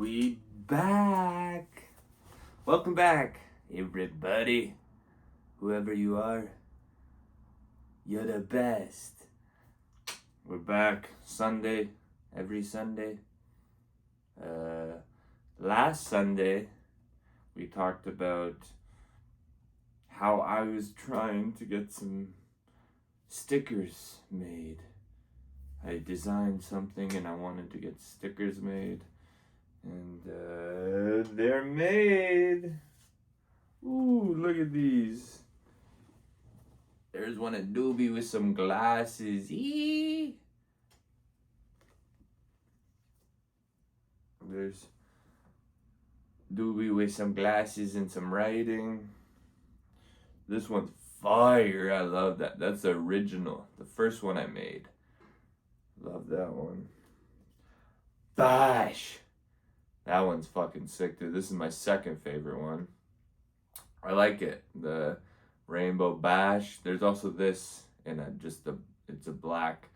We back. Welcome back, everybody. Whoever you are, you're the best. We're back Sunday, every Sunday. Last Sunday, we talked about how I was trying to get some stickers made. I designed something and I wanted to get stickers made. And they're made. Ooh, look at these. There's one at Doobie with some glasses. Eee! There's Doobie with some glasses and some writing. This one's fire. I love that. That's the original. The first one I made. Love that one. Bash! That one's fucking sick, dude. This is my second favorite one. I like it. The Rainbow Bash. There's also this in it's a black.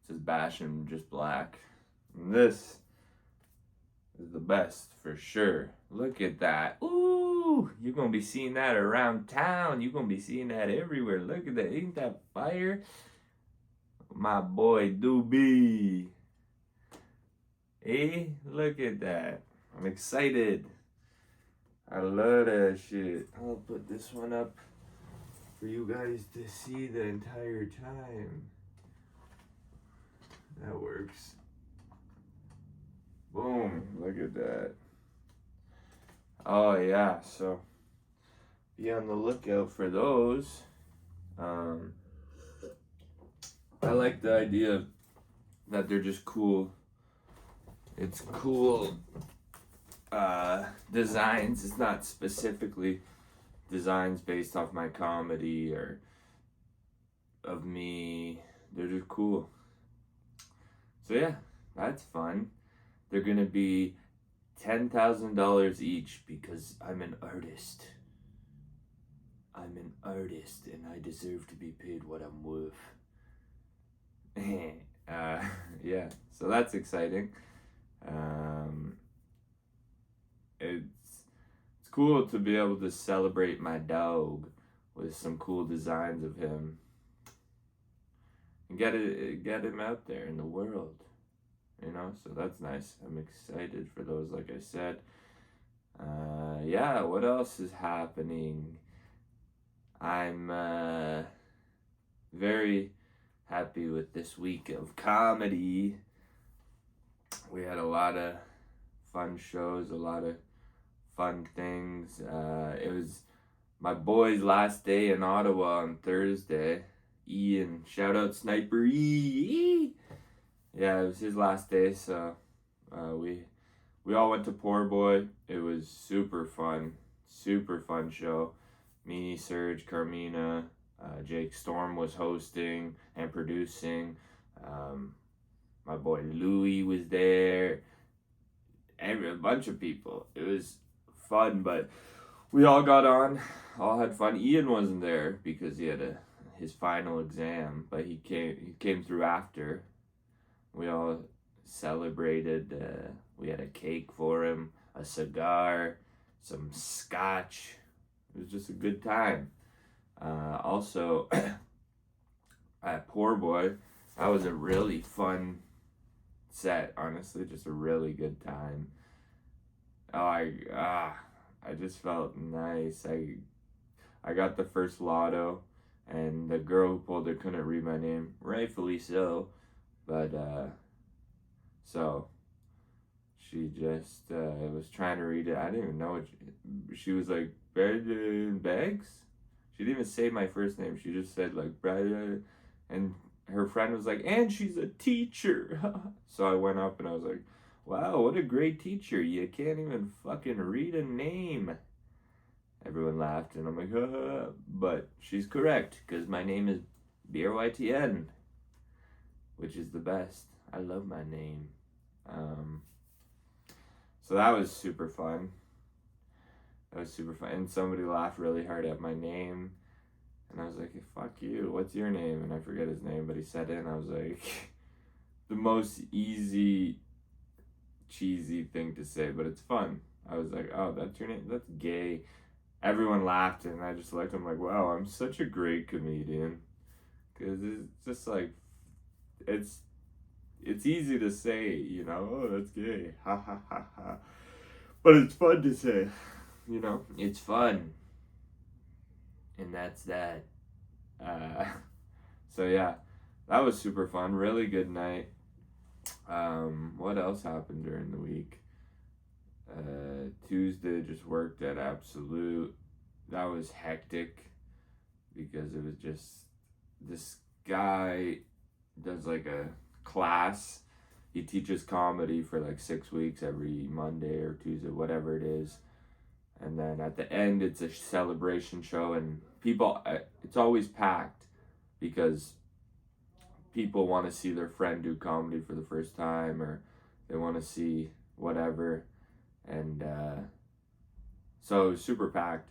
It says Bash in just black. And this is the best for sure. Look at that. Ooh, you're gonna be seeing that around town. You're gonna be seeing that everywhere. Look at that. Ain't that fire? My boy Doobie. Hey, look at that. I'm excited. I love that shit. I'll put this one up for you guys to see the entire time. That works. Boom. Look at that. Oh, yeah. So, be on the lookout for those. I like the idea that they're just cool. It's cool designs. It's not specifically designs based off my comedy or of me. They're just cool. So yeah, that's fun. They're gonna be $10,000 each because I'm an artist. I'm an artist and I deserve to be paid what I'm worth. Yeah, so that's exciting. It's cool to be able to celebrate my dog with some cool designs of him and get him out there in the world, so that's nice. I'm excited for those, like I said. Yeah, what else is happening? I'm very happy with this week of comedy. We had a lot of fun shows, a lot of fun things. It was my boy's last day in Ottawa on Thursday. Ian, shout out Sniper E. Yeah, it was his last day, so we all went to Poor Boy. It was super fun show. Me, Serge, Carmina, Jake Storm was hosting and producing. My boy Louie was there. A bunch of people. It was fun, but we all got on, all had fun. Ian wasn't there because he had his final exam, but he came through after. We all celebrated. We had a cake for him, a cigar, some scotch. It was just a good time. Also, at Poor Boy, that was a really fun set, honestly, just a really good time. I just felt nice. I got the first lotto, and the girl who pulled it couldn't read my name, rightfully so, but so she just was trying to read it. I didn't even know it. She was like, Brytn Bags? She didn't even say my first name. She just said like Brytn, and her friend was like, and she's a teacher. So I went up and I was like, wow, what a great teacher. You can't even fucking read a name. Everyone laughed and I'm like, but she's correct because my name is Brytn, which is the best. I love my name. So that was super fun. And somebody laughed really hard at my name. And I was like, hey, fuck you. What's your name? And I forget his name, but he said it. And I was like, the most easy cheesy thing to say, but it's fun. I was like, oh, that's your name? That's gay. Everyone laughed, and I just looked. I'm like, wow, I'm such a great comedian. Because it's just like, it's easy to say, you know, oh, that's gay. Ha ha ha ha. But it's fun to say, you know, it's fun. And that's that. So yeah, that was super fun. Really good night. What else happened during the week? Tuesday just worked at Absolute. That was hectic because it was just this guy does like a class. He teaches comedy for like 6 weeks every Monday or Tuesday, whatever it is. And then at the end, it's a celebration show, and people, it's always packed because people want to see their friend do comedy for the first time, or they want to see whatever. And so it was super packed,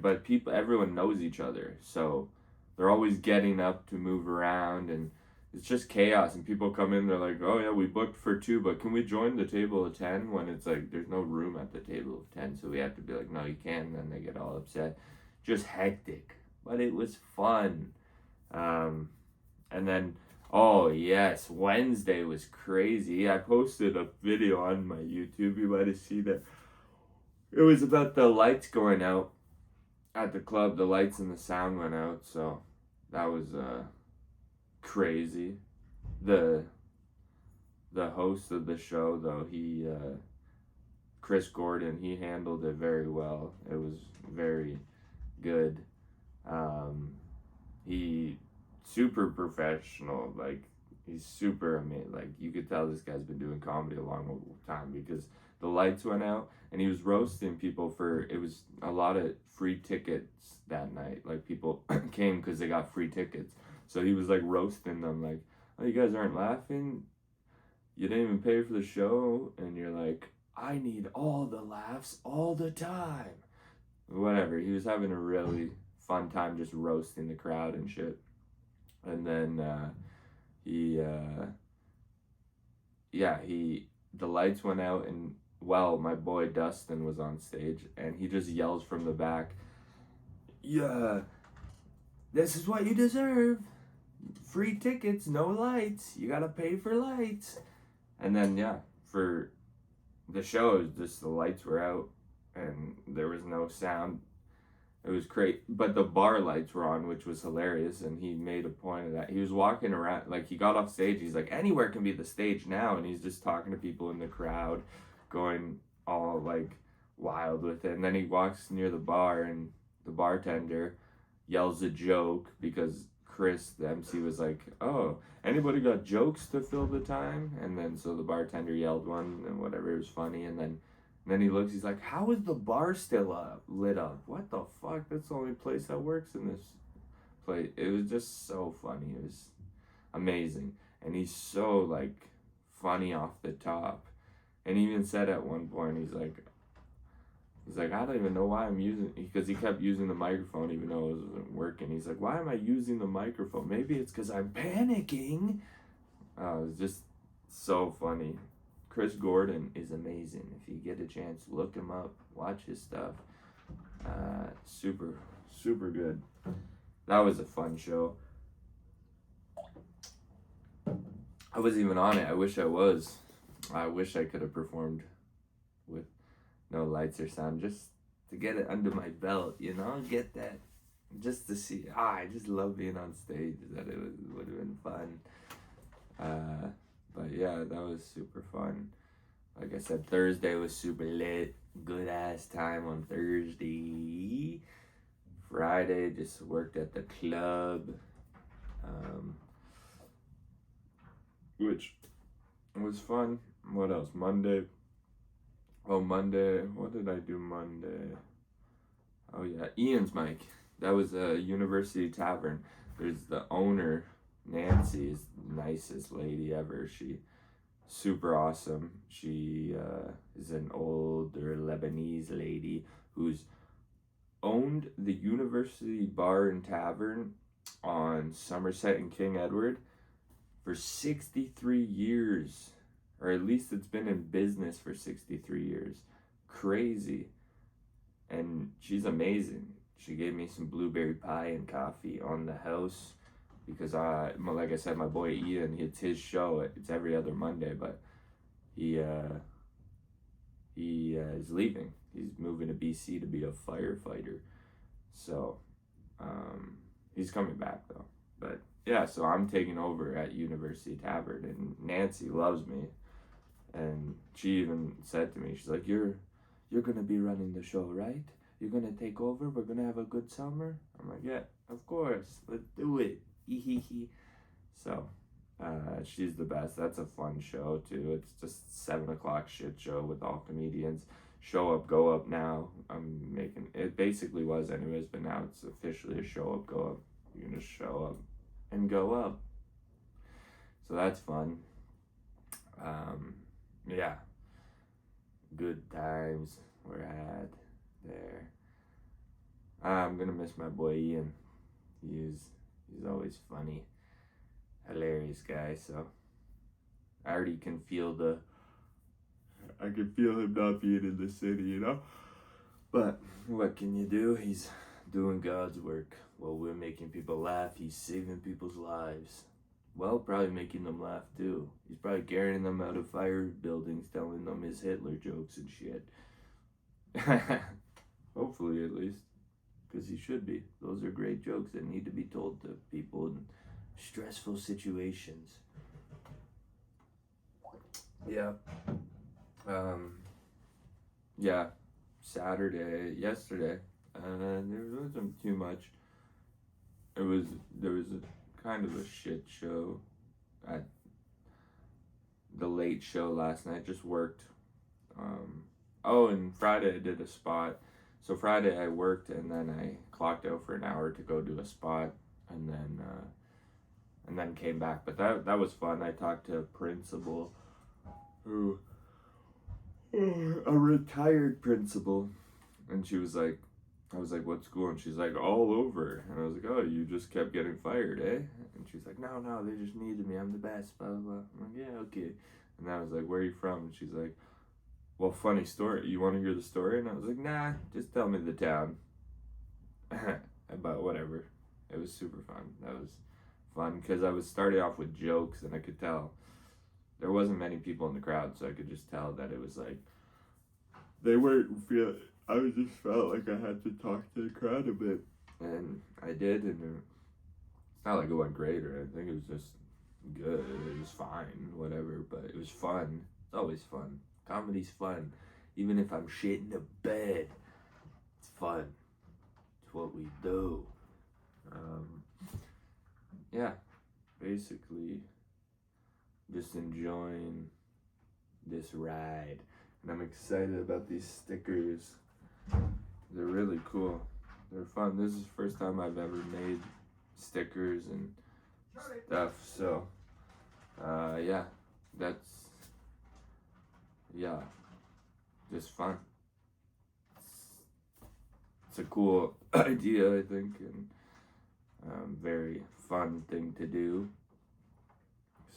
but everyone knows each other, so they're always getting up to move around, and it's just chaos. And people come in, they're like, oh yeah, we booked for 2, but can we join the table of 10? When it's like there's no room at the table of 10, so we have to be like, no, you can't. And then they get all upset. Just hectic, but it was fun. And then, oh yes, Wednesday was crazy. I posted a video on my YouTube. You might have seen that. It was about the lights going out at the club. The lights and the sound went out, so that was crazy. The host of the show, though, he Chris Gordon, he handled it very well. It was very good. He super professional, like he's super amazing. Like you could tell this guy's been doing comedy a long time, because the lights went out and he was roasting people it was a lot of free tickets that night. Like people came because they got free tickets, so he was like roasting them, like, oh, you guys aren't laughing, you didn't even pay for the show. And you're like, I need all the laughs all the time. Whatever, he was having a really fun time just roasting the crowd and shit. And then the lights went out, and my boy Dustin was on stage, and he just yells from the back, yeah, this is what you deserve. Free tickets, no lights. You gotta pay for lights. And then for the show, just the lights were out and there was no sound. It was great, but the bar lights were on, which was hilarious, and he made a point of that. He was walking around, like he got off stage, he's like, anywhere can be the stage now, and he's just talking to people in the crowd, going all like wild with it. And then he walks near the bar, and the bartender yells a joke, because Chris, the MC, was like, oh, anybody got jokes to fill the time? And then so the bartender yelled one, and whatever, it was funny. And then he looks, he's like, how is the bar still lit up? What the fuck? That's the only place that works in this place. It was just so funny. It was amazing. And he's so, like, funny off the top. And he even said at one point, he's like, I don't even know why I'm using, because he kept using the microphone even though it wasn't working. He's like, why am I using the microphone? Maybe it's because I'm panicking. It was just so funny. Chris Gordon is amazing. If you get a chance, look him up, watch his stuff. Super, super good. That was a fun show. I wasn't even on it. I wish I was. I wish I could have performed with no lights or sound, just to get it under my belt, you know? Get that, just to see. I just love being on stage. That it would have been fun. But yeah, that was super fun. Like I said, Thursday was super lit. Good ass time on Thursday. Friday, just worked at the club. Which was fun. What else? Monday. What did I do Monday? Oh yeah, Ian's mic. That was a University Tavern. There's the owner, Nancy, is the nicest lady ever. She super awesome. She is an older Lebanese lady who's owned the University Bar and Tavern on Somerset and King Edward for 63 years, or at least it's been in business for 63 years. Crazy. And she's amazing. She gave me some blueberry pie and coffee on the house because like I said, my boy Ian, it's his show. It's every other Monday, but he is leaving. He's moving to BC to be a firefighter. So he's coming back though. But yeah, so I'm taking over at University Tavern, and Nancy loves me. And she even said to me, she's like, you're gonna be running the show, right? You're gonna take over? We're gonna have a good summer? I'm like, yeah, of course. Let's do it. So, she's the best. That's a fun show too. It's just 7 o'clock shit show with all comedians. Show up, go up now. It basically was anyways, but now it's officially a show up, go up. You're gonna show up and go up. So that's fun. Yeah. Good times were had there. I'm gonna miss my boy Ian. He's always funny, hilarious guy. So I already can feel I can feel him not being in the city, you know. But what can you do? He's doing God's work while we're making people laugh. He's saving people's lives. Well, probably making them laugh too. He's probably carrying them out of fire buildings, telling them his Hitler jokes and shit. Hopefully, at least. Because he should be. Those are great jokes that need to be told to people in stressful situations. Yeah. Yeah. Yesterday, there wasn't too much. There was a kind of a shit show at the late show last night. Just worked. And Friday I did a spot. So Friday I worked and then I clocked out for an hour to go do a spot, and then came back. But that was fun. I talked to a principal a retired principal, and she was like, I was like, what school? And she's like, all over. And I was like, oh, you just kept getting fired, eh? And she's like, no, they just needed me. I'm the best, blah, blah, blah. I'm like, yeah, okay. And I was like, where are you from? And she's like, well, funny story. You want to hear the story? And I was like, nah, just tell me the town. But whatever. It was super fun. That was fun because I was starting off with jokes, and I could tell there wasn't many people in the crowd, so I could just tell that it was like they weren't feeling. I just felt like I had to talk to the crowd a bit, and I did, and it's not like it went great or anything. It was just good. It was fine, whatever, but it was fun. It's always fun. Comedy's fun. Even if I'm shitting the bed, it's fun. It's what we do. Yeah, basically just enjoying this ride. And I'm excited about these stickers. They're really cool. They're fun. This is the first time I've ever made stickers and stuff. So, just fun. It's a cool idea, I think, and very fun thing to do.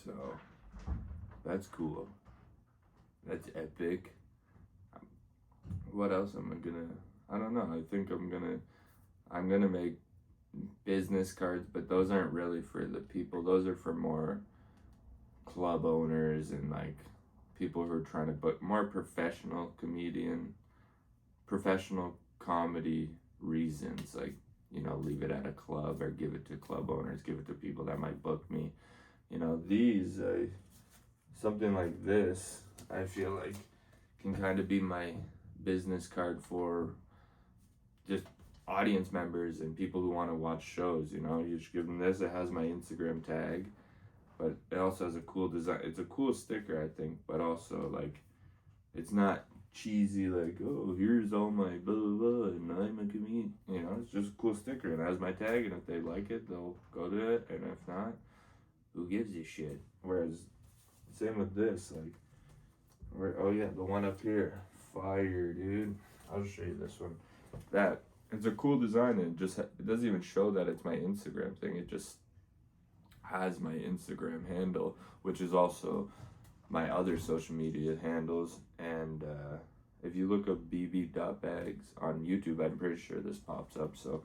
So, that's cool. That's epic. What else am I gonna? I don't know. I think I'm gonna make business cards, but those aren't really for the people. Those are for more club owners and like people who are trying to book more professional comedy reasons, like, you know, leave it at a club or give it to club owners, give it to people that might book me. You know, something like this, I feel like can kind of be my business card for just audience members and people who want to watch shows. You know, you just give them this. It has my Instagram tag, but it also has a cool design. It's a cool sticker, I think, but also like it's not cheesy, like, oh, here's all my blah blah blah and I'm a comedian. You know, it's just a cool sticker and it has my tag, and if they like it, they'll go to it, and if not, who gives a shit? Whereas same with this, like, the one up here, fire, dude. I'll show you this one. It's a cool design, and it doesn't even show that it's my Instagram thing. It just has my Instagram handle, which is also my other social media handles. And if you look up BB.bags on YouTube, I'm pretty sure this pops up. So,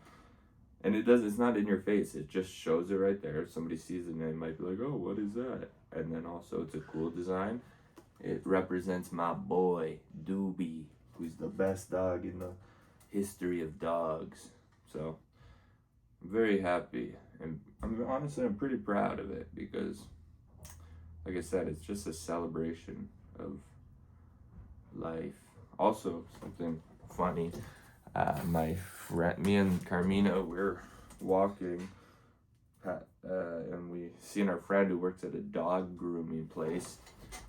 and it's not in your face, it just shows it right there. If somebody sees it and they might be like, oh, what is that? And then also it's a cool design. It represents my boy, Doobie, who's the best dog in the history of dogs. So I'm very happy, and I'm pretty proud of it, because like I said, it's just a celebration of life. Also, something funny, my friend, me and Carmina, we're walking, and we seen our friend who works at a dog grooming place.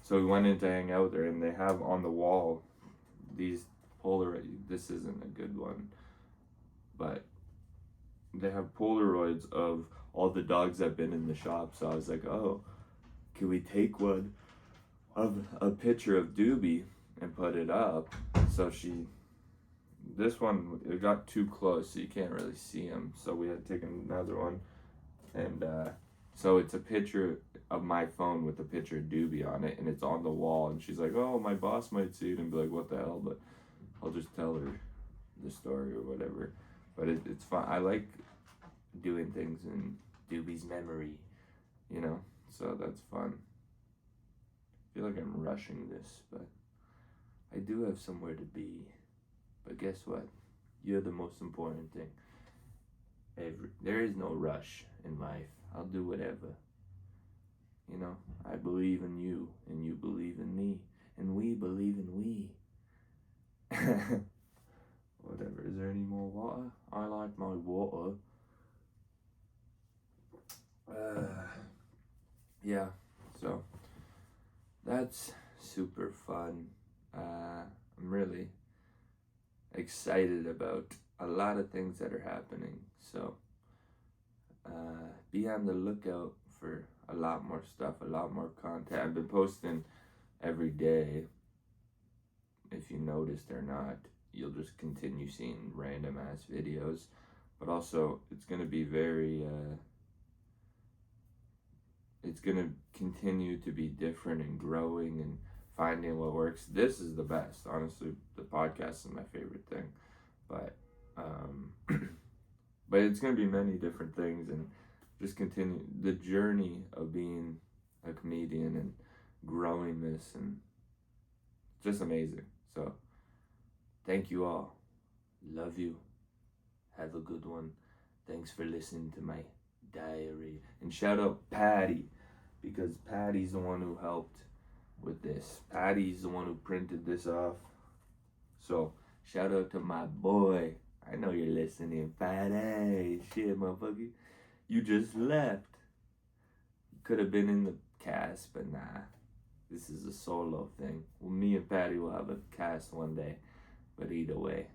So we went in to hang out there, and they have on the wall these Polaroid. This isn't a good one, but they have Polaroids of all the dogs that have been in the shop. So I was like, oh, can we take one of a picture of Doobie and put it up? So this one, it got too close, so you can't really see him. So we had to take another one, and so it's a picture of my phone with a picture of Doobie on it, and it's on the wall. And she's like, oh, my boss might see it and be like, what the hell? But I'll just tell her the story or whatever. But it's fun. I like doing things in Doobie's memory, so that's fun. I feel like I'm rushing this, but I do have somewhere to be. But guess what? You're the most important thing. There is no rush in life. I'll do whatever. I believe in you, and you believe in me, and we believe in we. Whatever. Is there any more water? I like my water. Yeah, so that's super fun. I'm really excited about a lot of things that are happening. So be on the lookout for a lot more stuff, a lot more content. I've been posting every day. If you noticed or not, you'll just continue seeing random ass videos. But also, it's going to be it's going to continue to be different and growing and finding what works. This is the best. Honestly, the podcast is my favorite thing. But but it's going to be many different things, and just continue the journey of being a comedian and growing this, and just amazing. So thank you all. Love you. Have a good one. Thanks for listening to my diary. And shout out Patty, because Patty's the one who helped with this. Patty's the one who printed this off. So shout out to my boy. I know you're listening, Patty. Shit, motherfucker. You just left. You could have been in the cast, but nah. This is a solo thing. Well, me and Patty will have a cast one day. But either way,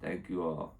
thank you all.